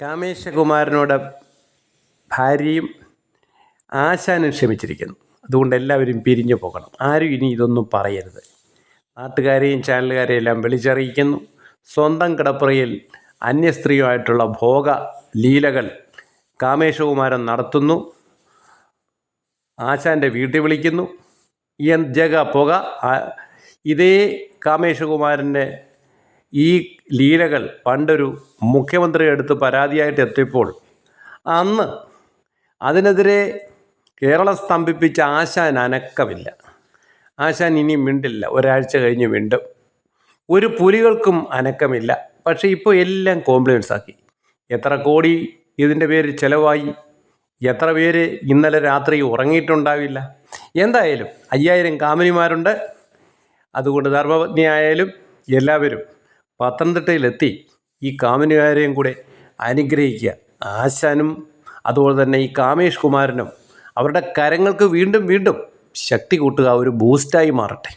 കാമേശകുമാരനോട് ഭാര്യയും ആശാനും ക്ഷമിച്ചിരിക്കുന്നു. അതുകൊണ്ട് എല്ലാവരും പിരിഞ്ഞു പോകണം. ആരും ഇനി ഇതൊന്നും പറയരുത്. നാട്ടുകാരെയും ചാനലുകാരെയും എല്ലാം വിളിച്ചറിയിക്കുന്നു. സ്വന്തം കിടപ്പറയിൽ അന്യസ്ത്രീയുമായിട്ടുള്ള ഭോഗ ലീലകൾ കാമേശകുമാരൻ നടത്തുന്നു. ആശാൻ്റെ വീട്ടിൽ വിളിക്കുന്നു. ഈ ജഗ പുക. ഇതേ കാമേശകുമാരൻ്റെ ഈ ലീലകൾ പണ്ടൊരു മുഖ്യമന്ത്രി അടുത്ത് പരാതിയായിട്ട് എത്തിയപ്പോൾ അന്ന് അതിനെതിരെ കേരളം സ്തംഭിപ്പിച്ച ആശാൻ അനക്കമില്ല. ആശാൻ ഇനി മിണ്ടില്ല. ഒരാഴ്ച കഴിഞ്ഞ് മിണ്ടും. ഒരു പുലികൾക്കും അനക്കമില്ല. പക്ഷേ ഇപ്പോൾ എല്ലാം കോംപ്ലിമെൻസ് ആക്കി. എത്ര കോടി ഇതിൻ്റെ പേരിൽ ചിലവായി, എത്ര പേര് ഇന്നലെ രാത്രി ഉറങ്ങിയിട്ടുണ്ടാവില്ല. എന്തായാലും 5000 കാമിനിമാരുണ്ട്. അതുകൊണ്ട് ധർമ്മപത്നിയായാലും എല്ലാവരും പത്തനംതിട്ടയിലെത്തി ഈ കാമിനിമാരെയും കൂടെ അനുഗ്രഹിക്കുക. ആശാനും അതുപോലെ തന്നെ ഈ കാമേഷ് കുമാരനും അവരുടെ കരങ്ങൾക്ക് വീണ്ടും വീണ്ടും ശക്തി കൂട്ടുക, ഒരു ബൂസ്റ്റായി മാറട്ടെ.